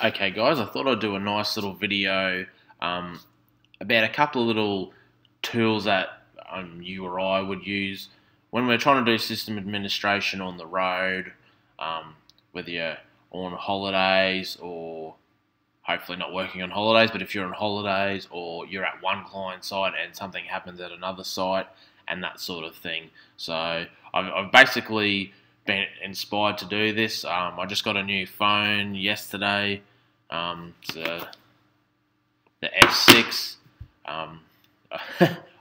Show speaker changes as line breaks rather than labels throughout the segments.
Okay guys, I thought I'd do a nice little video about a couple of little tools that you or I would use when we're trying to do system administration on the road, whether you're on holidays or hopefully not working on holidays, but if you're on holidays or you're at one client site and something happens at another site and that sort of thing. So I've basically been inspired to do this. I just got a new phone yesterday. It's the S6.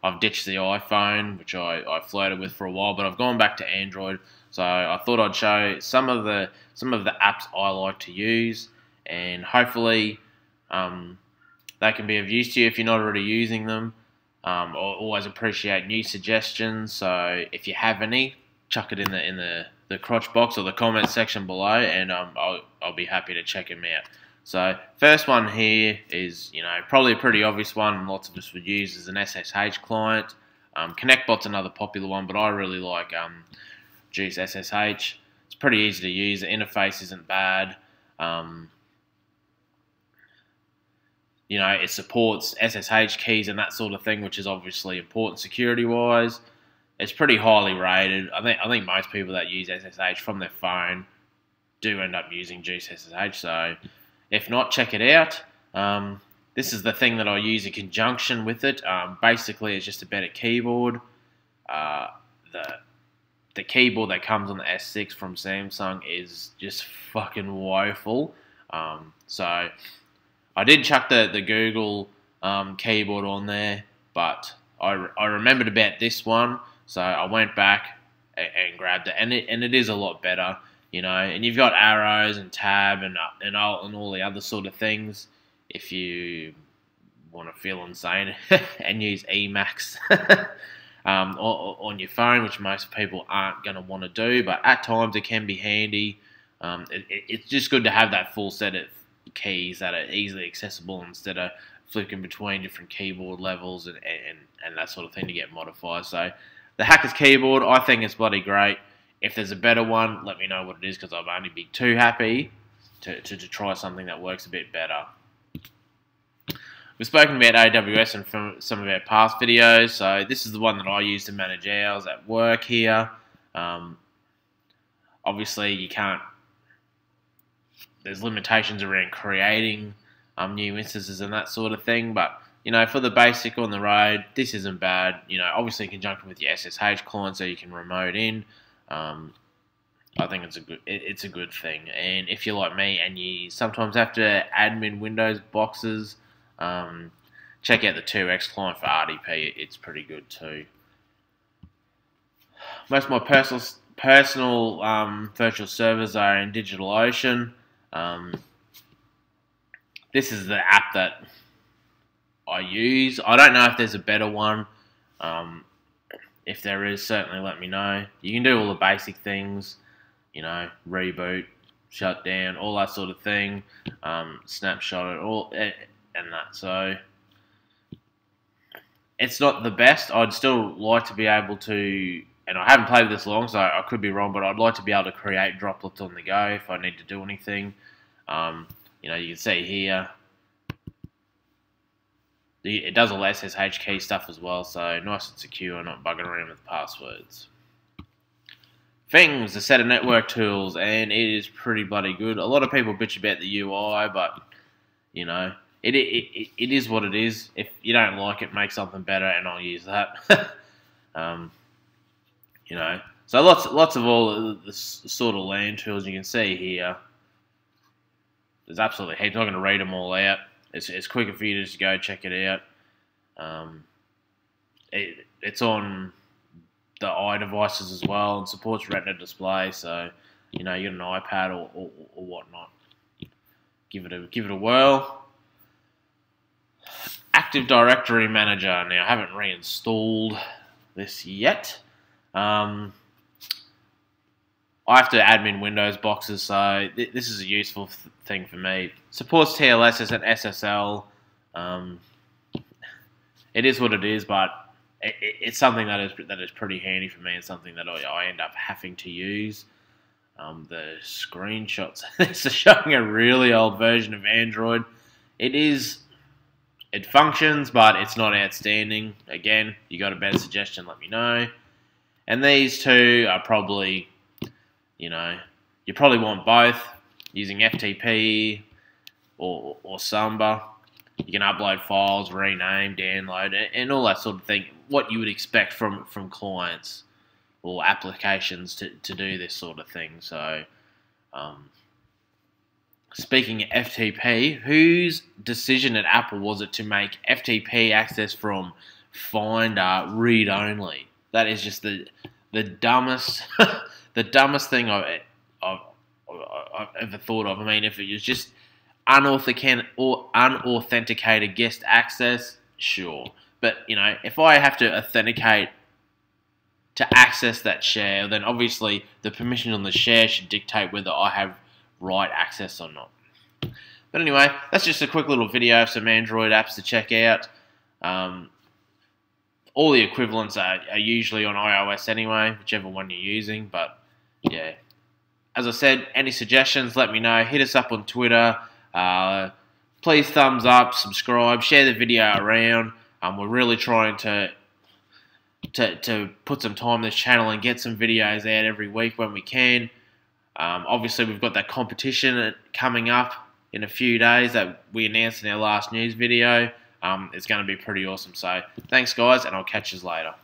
I've ditched the iPhone, which I flirted with for a while, but I've gone back to Android. So I thought I'd show some of the apps I like to use, and hopefully they can be of use to you if you're not already using them. I always appreciate new suggestions. So if you have any, chuck it in the crotch box or the comment section below, and I'll be happy to check them out. So first one here is, probably a pretty obvious one and lots of us would use, is an SSH client. ConnectBot's another popular one, but I really like JuiceSSH. It's pretty easy to use. The interface isn't bad. It supports SSH keys and that sort of thing, which is obviously important security-wise. It's pretty highly rated. I think most people that use SSH from their phone do end up using JuiceSSH. So if not, check it out. This is the thing that I use in conjunction with it. Basically, it's just a better keyboard. The keyboard that comes on the S6 from Samsung is just fucking woeful. So I did chuck the Google keyboard on there, but I remembered about this one, so I went back and grabbed it, and it is a lot better. And you've got arrows and tab and all the other sort of things if you want to feel insane and use Emacs on your phone, which most people aren't going to want to do, but at times it can be handy. It's just good to have that full set of keys that are easily accessible instead of flicking between different keyboard levels and that sort of thing to get modified. So the Hacker's keyboard, I think it's bloody great. If there's a better one, let me know what it is, because I'll only be too happy to try something that works a bit better. We've spoken about AWS in some of our past videos, so this is the one that I use to manage hours at work here. Obviously, you can't. There's limitations around creating new instances and that sort of thing, but for the basic on the road, this isn't bad. Obviously in conjunction with your SSH client, so you can remote in. I think it's a good thing. And if you're like me and you sometimes have to admin Windows boxes, check out the 2X client for RDP. It's pretty good too. Most of my personal virtual servers are in DigitalOcean. This is the app that I use. I don't know if there's a better one. If there is, certainly let me know. You can do all the basic things, reboot, shut down, all that sort of thing, snapshot it, all and that. So it's not the best. I'd still like to be able to, and I haven't played this long, so I could be wrong, but I'd like to be able to create droplets on the go if I need to do anything. You can see here, it does all SSH key stuff as well, so nice and secure, not bugging around with passwords. Fing's a set of network tools, and it is pretty bloody good. A lot of people bitch about the UI, but it is what it is. If you don't like it, make something better, and I'll use that. So lots of all the sort of LAN tools you can see here. There's absolutely heaps. I'm not going to read them all out. It's quicker for you to just go check it out. It's on the iDevices as well and supports Retina display. So you got an iPad or whatnot. Give it a whirl. ActiveDir Manager. Now I haven't reinstalled this yet. I have to admin Windows boxes, so this is a useful thing for me. Supports TLS as an SSL. It is what it is, but it's something that is pretty handy for me, and something that I end up having to use. The screenshots it's showing a really old version of Android. It functions, but it's not outstanding. Again, you got a better suggestion, let me know. And these two are probably, you probably want both, using FTP or Samba. You can upload files, rename, download, and all that sort of thing. What you would expect from clients or applications to do this sort of thing. So, speaking of FTP, whose decision at Apple was it to make FTP access from Finder read only? That is just the dumbest the dumbest thing I've ever thought of. I mean, if it was just unauthenticated guest access, sure. But if I have to authenticate to access that share, then obviously the permission on the share should dictate whether I have right access or not. But anyway, that's just a quick little video of some Android apps to check out. All the equivalents are usually on iOS anyway, whichever one you're using. But yeah, as I said, any suggestions, let me know. Hit us up on Twitter. Please thumbs up, subscribe, share the video around. We're really trying to put some time on this channel and get some videos out every week when we can. Obviously, we've got that competition coming up in a few days that we announced in our last news video. It's going to be pretty awesome. So thanks, guys, and I'll catch you later.